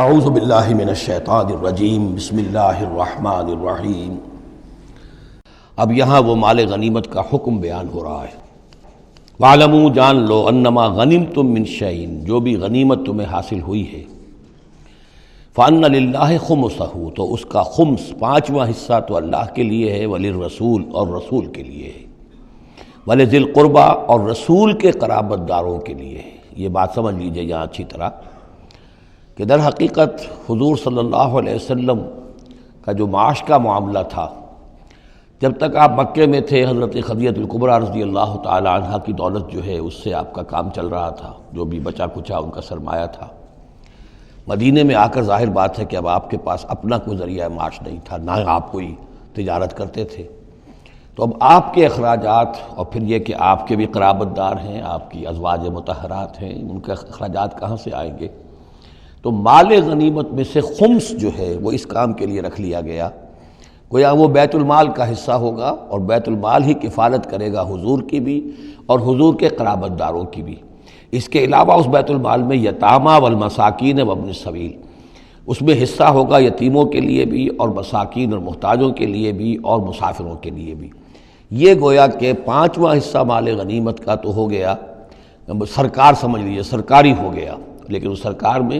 اعوذ باللہ من الشیطان الرجیم بسم اللہ الرحمن الرحیم۔ اب یہاں وہ مال غنیمت کا حکم بیان ہو رہا ہے۔ وَاعْلَمُوا جان لو انما غنمتم من شیء، جو بھی غنیمت تمہیں حاصل ہوئی ہے، فَأَنَّ لِلَّهِ خُمُسَهُ، تو اس کا خمس پانچواں حصہ تو اللہ کے لیے ہے، وَلِلرَّسُولِ اور رسول کے لیے ہے، وَلِذِي الْقُرْبَى اور رسول کے قرابت داروں کے لیے ہے۔ یہ بات سمجھ لیجئے یہاں اچھی طرح کہ در حقیقت حضور صلی اللہ علیہ وسلم کا جو معاش کا معاملہ تھا، جب تک آپ مکے میں تھے حضرت خدیجہ الکبریٰ رضی اللہ تعالی عنہ کی دولت جو ہے اس سے آپ کا کام چل رہا تھا، جو بھی بچا کچا ان کا سرمایہ تھا۔ مدینے میں آ کر ظاہر بات ہے کہ اب آپ کے پاس اپنا کوئی ذریعہ معاش نہیں تھا، نہ آپ کوئی تجارت کرتے تھے، تو اب آپ کے اخراجات اور پھر یہ کہ آپ کے بھی قرابت دار ہیں، آپ کی ازواج مطہرات ہیں، ان کے اخراجات کہاں سے آئیں گے؟ تو مال غنیمت میں سے خمس جو ہے وہ اس کام کے لیے رکھ لیا گیا، گویا وہ بیت المال کا حصہ ہوگا، اور بیت المال ہی کفالت کرے گا حضور کی بھی اور حضور کے قرابت داروں کی بھی۔ اس کے علاوہ اس بیت المال میں یتامیٰ والمساکین وابن السبیل، اس میں حصہ ہوگا یتیموں کے لیے بھی اور مساکین اور محتاجوں کے لیے بھی اور مسافروں کے لیے بھی۔ یہ گویا کہ پانچواں حصہ مال غنیمت کا تو ہو گیا، سرکار سمجھ لیجیے سرکاری ہو گیا، لیکن اس سرکار میں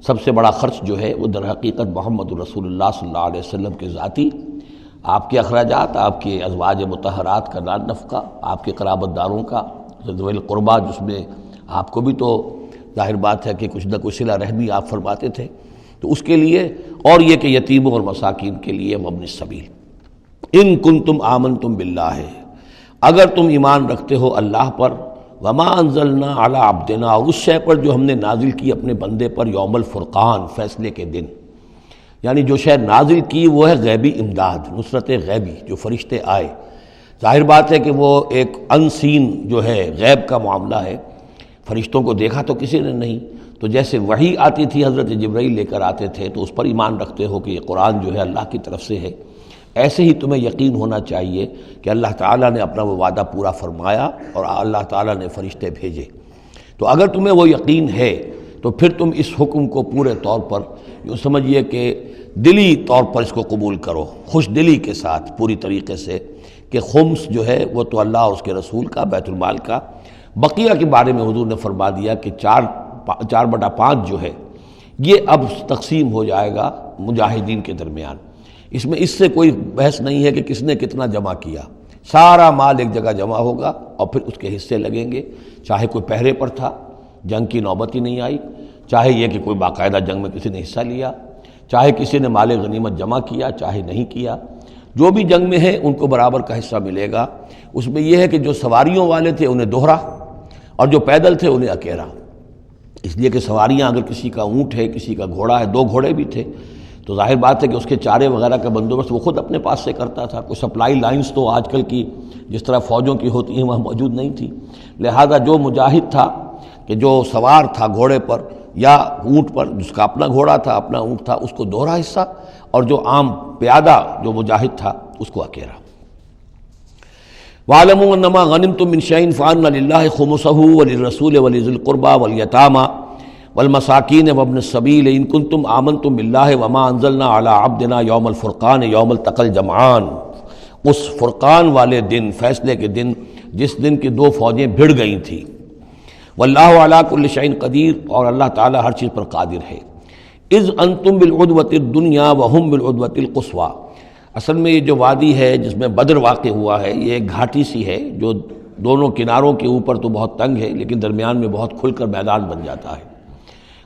سب سے بڑا خرچ جو ہے وہ در حقیقت محمد رسول اللہ صلی اللہ علیہ وسلم کے ذاتی آپ کے اخراجات، آپ کے ازواج مطہرات کا نان نفقہ، آپ کے قرابت داروں کا ذوی القربیٰ، جس میں آپ کو بھی تو ظاہر بات ہے کہ کچھ نہ کچھ صلہ رحمی آپ فرماتے تھے، تو اس کے لیے، اور یہ کہ یتیموں اور مساکین کے لیے وابن السبیل۔ ان کنتم آمنتم باللہ، اگر تم ایمان رکھتے ہو اللہ پر، وما انزلنا علی عبدنا، اور اس شے پر جو ہم نے نازل کی اپنے بندے پر، یوم الفرقان، فیصلے کے دن، یعنی جو شے نازل کی وہ ہے غیبی امداد، نصرت غیبی، جو فرشتے آئے۔ ظاہر بات ہے کہ وہ ایک انسین جو ہے غیب کا معاملہ ہے، فرشتوں کو دیکھا تو کسی نے نہیں، تو جیسے وحی آتی تھی حضرت جبرائیل لے کر آتے تھے تو اس پر ایمان رکھتے ہو کہ یہ قرآن جو ہے اللہ کی طرف سے ہے، ایسے ہی تمہیں یقین ہونا چاہیے کہ اللہ تعالیٰ نے اپنا وہ وعدہ پورا فرمایا اور اللہ تعالیٰ نے فرشتے بھیجے۔ تو اگر تمہیں وہ یقین ہے تو پھر تم اس حکم کو پورے طور پر یوں سمجھیے کہ دلی طور پر اس کو قبول کرو، خوش دلی کے ساتھ پوری طریقے سے، کہ خمس جو ہے وہ تو اللہ اور اس کے رسول کا، بیت المال کا۔ بقیہ کے بارے میں حضور نے فرما دیا کہ 4/5 جو ہے یہ اب تقسیم ہو جائے گا مجاہدین کے درمیان۔ اس میں اس سے کوئی بحث نہیں ہے کہ کس نے کتنا جمع کیا، سارا مال ایک جگہ جمع ہوگا اور پھر اس کے حصے لگیں گے، چاہے کوئی پہرے پر تھا، جنگ کی نوبت ہی نہیں آئی، چاہے یہ کہ کوئی باقاعدہ جنگ میں کسی نے حصہ لیا، چاہے کسی نے مال غنیمت جمع کیا چاہے نہیں کیا، جو بھی جنگ میں ہے ان کو برابر کا حصہ ملے گا۔ اس میں یہ ہے کہ جو سواریوں والے تھے انہیں دوہرا، اور جو پیدل تھے انہیں اکیرا، اس لیے کہ سواریاں اگر کسی کا اونٹ ہے، کسی کا گھوڑا ہے، 2 گھوڑے بھی تھے، تو ظاہر بات ہے کہ اس کے چارے وغیرہ کا بندوبست وہ خود اپنے پاس سے کرتا تھا۔ کوئی سپلائی لائنز تو آج کل کی جس طرح فوجوں کی ہوتی ہیں وہاں موجود نہیں تھی، لہذا جو مجاہد تھا کہ جو سوار تھا گھوڑے پر یا اونٹ پر، جس کا اپنا گھوڑا تھا اپنا اونٹ تھا، اس کو دوہرا حصہ، اور جو عام پیادہ جو مجاہد تھا اس کو اکیرا۔ وَاعْلَمُوا أَنَّمَا غَنِمْتُم مِّن شَيْءٍ فَأَنَّ لِلَّهِ خُمُسَهُ وَلِلرَّسُولِ وَلِذِي الْقُرْبَى وَالْيَتَامَى والمساکین وابن السبیل ان کنتم آمنتم باللہ وما انزلنا علی عبدنا یوم الفرقان یوم التقى الجمعان، اس فرقان والے دن، فیصلے کے دن، جس دن کی 2 فوجیں بھڑ گئی تھیں۔ واللہ علی کل شیء قدیر، اور اللہ تعالیٰ ہر چیز پر قادر ہے۔ اذ انتم بالعدوۃ الدنیا وہم بالعدوۃ القصویٰ، اصل میں یہ جو وادی ہے جس میں بدر واقع ہوا ہے یہ ایک گھاٹی سی ہے جو دونوں کناروں کے اوپر تو بہت تنگ ہے لیکن درمیان میں بہت کھل کر میدان بن جاتا ہے۔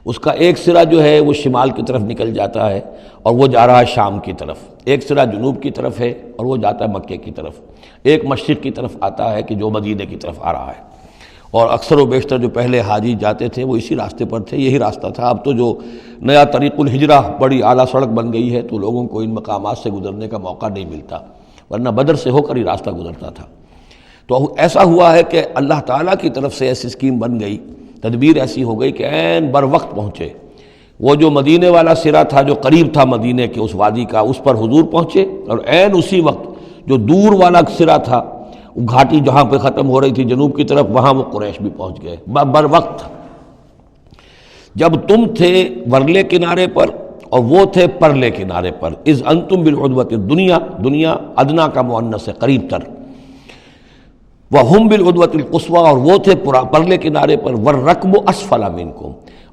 اس کا ایک سرا جو ہے وہ شمال کی طرف نکل جاتا ہے اور وہ جا رہا ہے شام کی طرف، ایک سرا جنوب کی طرف ہے اور وہ جاتا ہے مکے کی طرف، ایک مشرق کی طرف آتا ہے کہ جو مدینے کی طرف آ رہا ہے، اور اکثر و بیشتر جو پہلے حاجی جاتے تھے وہ اسی راستے پر تھے، یہی راستہ تھا۔ اب تو جو نیا طریق الہجرہ بڑی اعلیٰ سڑک بن گئی ہے تو لوگوں کو ان مقامات سے گزرنے کا موقع نہیں ملتا، ورنہ بدر سے ہو کر ہی راستہ گزرتا تھا۔ تو ایسا ہوا ہے کہ اللہ تعالیٰ کی طرف سے ایسی اسکیم بن گئی، تدبیر ایسی ہو گئی کہ عین بر وقت پہنچے، وہ جو مدینے والا سرا تھا جو قریب تھا مدینے کے اس وادی کا، اس پر حضور پہنچے، اور عین اسی وقت جو دور والا سرا تھا، وہ گھاٹی جہاں پہ ختم ہو رہی تھی جنوب کی طرف، وہاں وہ قریش بھی پہنچ گئے بر وقت۔ جب تم تھے ورلے کنارے پر اور وہ تھے پرلے کنارے پر، اذ انتم بالعدوۃ الدنیا، دنیا ادنا کا مؤنث ہے قریب تر، وہم بالعدوۃ القصویٰ، اور وہ تھے پرلے کنارے پر، والرکب اسفل منکم،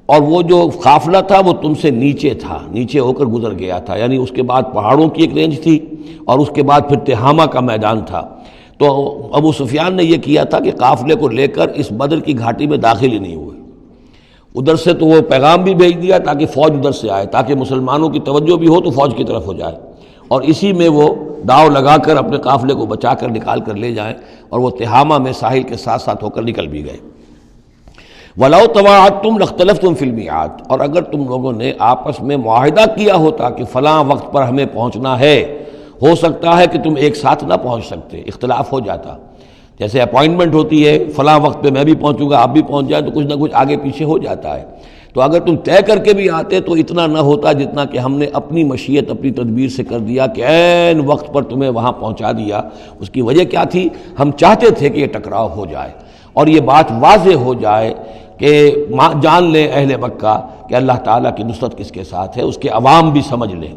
اور وہ جو قافلہ تھا وہ تم سے نیچے تھا، نیچے ہو کر گزر گیا تھا، یعنی اس کے بعد پہاڑوں کی ایک رینج تھی اور اس کے بعد پھر تہامہ کا میدان تھا۔ تو ابو سفیان نے یہ کیا تھا کہ قافلے کو لے کر اس بدر کی گھاٹی میں داخل ہی نہیں ہوئے، ادھر سے تو وہ پیغام بھی بھیج دیا تاکہ فوج ادھر سے آئے، تاکہ مسلمانوں کی توجہ بھی ہو تو فوج کی طرف ہو جائے، اور اسی میں وہ داؤ لگا کر اپنے قافلے کو بچا کر نکال کر لے جائیں، اور وہ تہامہ میں ساحل کے ساتھ ساتھ ہو کر نکل بھی گئے۔ وَلَوْ تَوَاعَدْتُمْ لَاخْتَلَفْتُمْ فِي الْمِيعَادِ، اور اگر تم لوگوں نے آپس میں معاہدہ کیا ہوتا کہ فلاں وقت پر ہمیں پہنچنا ہے، ہو سکتا ہے کہ تم ایک ساتھ نہ پہنچ سکتے، اختلاف ہو جاتا، جیسے اپوائنٹمنٹ ہوتی ہے فلاں وقت پہ میں بھی پہنچوں گا آپ بھی پہنچ جائیں تو کچھ نہ کچھ آگے پیچھے ہو جاتا ہے، تو اگر تم طے کر کے بھی آتے تو اتنا نہ ہوتا جتنا کہ ہم نے اپنی مشیت اپنی تدبیر سے کر دیا کہ عین وقت پر تمہیں وہاں پہنچا دیا۔ اس کی وجہ کیا تھی؟ ہم چاہتے تھے کہ یہ ٹکراؤ ہو جائے اور یہ بات واضح ہو جائے کہ جان لیں اہل مکہ کہ اللہ تعالیٰ کی نصرت کس کے ساتھ ہے، اس کے عوام بھی سمجھ لیں۔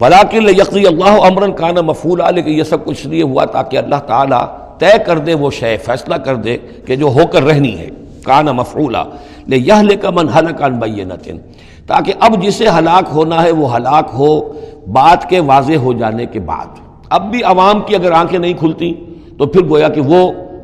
وَلَٰكِن لِيَقْضِيَ اللَّهُ أَمْرًا كَانَ مَفْعُولًا، لیکن یہ سب کچھ لیے ہوا تاکہ اللہ تعالیٰ طے کر دے وہ شے، فیصلہ کر دے کہ جو ہو کر رہنی ہے، كَانَ مَفْعُولًا لِيَهْلِكَ مَنْ هَلَكَ عَنْ بَيِّنَةٍ، تاکہ اب جسے ہلاک ہونا ہے وہ ہلاک ہو بات کے واضح ہو جانے کے بعد۔ اب بھی عوام کی اگر آنکھیں نہیں کھلتی تو پھر گویا کہ وہ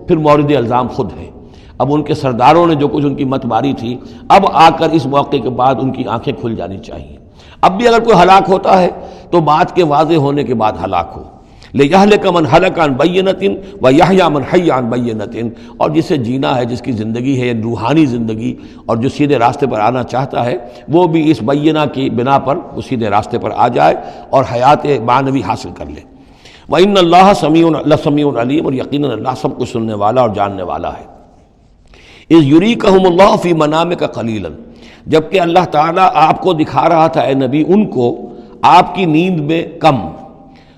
پھر مورد الزام خود ہے، اب ان کے سرداروں نے جو کچھ ان کی مت ماری تھی، اب آ کر اس موقع کے بعد ان کی آنکھیں کھل جانی چاہیے۔ اب بھی اگر کوئی ہلاک ہوتا ہے تو بات کے واضح ہونے کے بعد ہلاک ہو، لِيَهْلِكَ مَنْ هَلَكَ عَنْ بَيِّنَةٍ وَيَحْيَىٰ مَنْ حَيَّ عَنْ بَيِّنَةٍ، اور جسے جینا ہے، جس کی زندگی ہے روحانی زندگی، اور جو سیدھے راستے پر آنا چاہتا ہے وہ بھی اس بینہ کی بنا پر وہ سیدھے راستے پر آ جائے اور حیات معنوی حاصل کر لے۔ وَإِنَّ اللَّهَ سَمِيعٌ عَلِيمٌ، اور یقیناً اللہ سب کچھ سننے والا اور جاننے والا ہے۔ اِذْ يُرِيكَهُمُ اللَّهُ فِي مَنَامِكَ قَلِيلًا، جبکہ اللہ تعالیٰ آپ کو دکھا رہا تھا اے نبی ان کو آپ کی نیند میں کم۔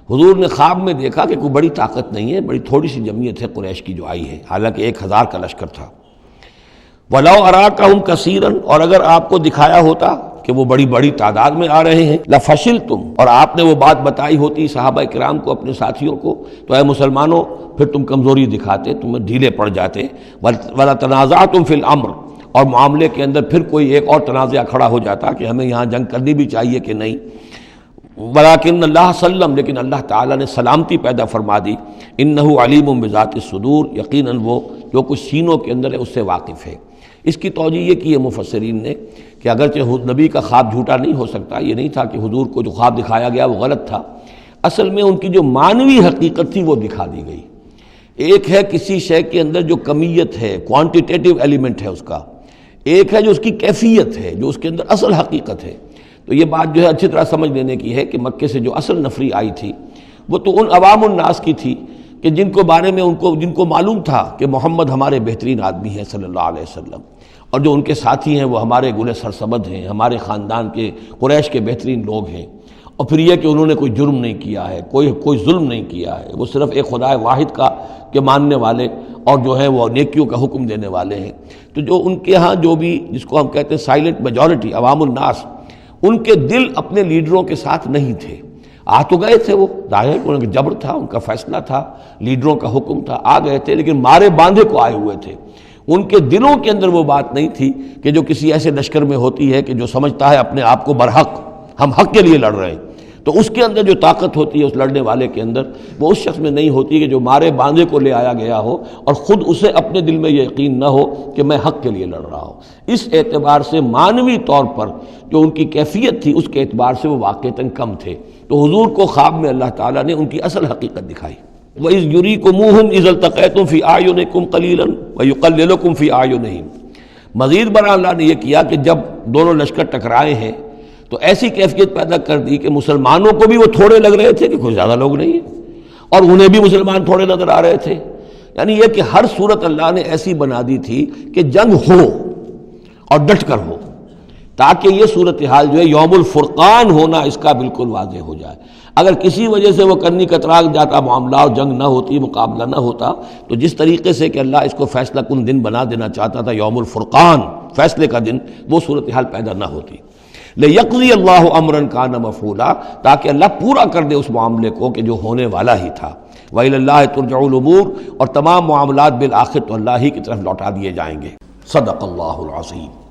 حضور نے خواب میں دیکھا کہ کوئی بڑی طاقت نہیں ہے، بڑی تھوڑی سی جمعیت ہے قریش کی جو آئی ہے، حالانکہ 1000 کا لشکر تھا۔ وَلَوْ أَرَاكَهُمْ كَثِيرًا، اور اگر آپ کو دکھایا ہوتا کہ وہ بڑی بڑی تعداد میں آ رہے ہیں، لَفَشِلْتُمْ، اور آپ نے وہ بات بتائی ہوتی صحابہ کرام کو، اپنے ساتھیوں کو، تو اے مسلمانوں پھر تم کمزوری دکھاتے، تم ڈھیلے پڑ جاتے۔ وَلَا تَنَازَعْتُمْ فِي الْأَمْرِ، اور معاملے کے اندر پھر کوئی ایک اور تنازع کھڑا ہو جاتا کہ ہمیں یہاں جنگ کرنی بھی چاہیے کہ نہیں۔ وَلَٰكِنَّ اللَّهَ سَلَّمَ، لیکن اللہ تعالیٰ نے سلامتی پیدا فرما دی۔ إِنَّهُ عَلِيمٌ بِذَاتِ الصُّدُورِ، یقیناً وہ جو کچھ سینوں کے اندر ہے اس سے واقف ہے۔ اس کی توجیہ یہ کی ہے مفسرین نے کہ اگرچہ نبی کا خواب جھوٹا نہیں ہو سکتا، یہ نہیں تھا کہ حضور کو جو خواب دکھایا گیا وہ غلط تھا، اصل میں ان کی جو معنوی حقیقت تھی وہ دکھا دی گئی۔ ایک ہے کسی شے کے اندر جو کمیت ہے، کوانٹیٹیو ایلیمنٹ ہے اس کا، ایک ہے جو اس کی کیفیت ہے، جو اس کے اندر اصل حقیقت ہے۔ تو یہ بات جو ہے اچھی طرح سمجھ لینے کی ہے کہ مکے سے جو اصل نفری آئی تھی وہ تو ان عوام الناس کی تھی کہ جن کو بارے میں جن کو معلوم تھا کہ محمد ہمارے بہترین آدمی ہیں صلی اللہ علیہ وسلم، اور جو ان کے ساتھی ہیں وہ ہمارے گل سرسبد ہیں، ہمارے خاندان کے قریش کے بہترین لوگ ہیں، اور پھر یہ کہ انہوں نے کوئی جرم نہیں کیا ہے، کوئی ظلم نہیں کیا ہے، وہ صرف ایک خدا واحد کا کے ماننے والے اور جو ہیں وہ نیکیوں کا حکم دینے والے ہیں۔ تو جو ان کے ہاں جو بھی جس کو ہم کہتے ہیں سائلنٹ میجورٹی، عوام الناس، ان کے دل اپنے لیڈروں کے ساتھ نہیں تھے۔ آ تو گئے تھے، وہ ظاہر ہے کہ ان کا جبر تھا، ان کا فیصلہ تھا، لیڈروں کا حکم تھا، آ گئے تھے، لیکن مارے باندھے کو آئے ہوئے تھے۔ ان کے دلوں کے اندر وہ بات نہیں تھی کہ جو کسی ایسے لشکر میں ہوتی ہے کہ جو سمجھتا ہے اپنے آپ کو برحق، ہم حق کے لیے لڑ رہے ہیں، تو اس کے اندر جو طاقت ہوتی ہے اس لڑنے والے کے اندر، وہ اس شخص میں نہیں ہوتی کہ جو مارے باندھے کو لے آیا گیا ہو اور خود اسے اپنے دل میں یہ یقین نہ ہو کہ میں حق کے لیے لڑ رہا ہوں۔ اس اعتبار سے معنوی طور پر جو ان کی کیفیت تھی اس کے اعتبار سے وہ واقعتاً کم تھے۔ تو حضور کو خواب میں اللہ تعالیٰ نے ان کی اصل حقیقت دکھائی۔ وَإِذْ يُرِيكُمُوهُمْ إِذْ الْتَقَيْتُمْ فِي أَعْيُنِكُمْ قَلِيلًا وَيُقَلِّلُكُمْ فِي أَعْيُنِهِمْ، مزید برآں اللہ نے یہ کیا کہ جب دونوں لشکر ٹکرائے ہیں تو ایسی کیفیت پیدا کر دی کہ مسلمانوں کو بھی وہ تھوڑے لگ رہے تھے کہ کوئی زیادہ لوگ نہیں ہیں، اور انہیں بھی مسلمان تھوڑے نظر آ رہے تھے۔ یعنی یہ کہ ہر صورت اللہ نے ایسی بنا دی تھی کہ جنگ ہو اور ڈٹ کر ہو، تاکہ یہ صورتحال جو ہے یوم الفرقان ہونا اس کا بالکل واضح ہو جائے۔ اگر کسی وجہ سے وہ کرنی کترا جاتا معاملہ اور جنگ نہ ہوتی، مقابلہ نہ ہوتا، تو جس طریقے سے کہ اللہ اس کو فیصلہ کن دن بنا دینا چاہتا تھا یوم الفرقان، فیصلے کا دن وہ صورتحال پیدا نہ ہوتی۔ لِيَقْضِيَ اللَّهُ أَمْرًا كَانَ مَفْعُولًا، تاکہ اللہ پورا کر دے اس معاملے کو کہ جو ہونے والا ہی تھا۔ وَإِلَى اللَّهِ تُرْجَعُ الْأُمُورُ، اور تمام معاملات بالآخر تو اللہ ہی کی طرف لوٹا دیے جائیں گے۔ صدق اللہ العظیم۔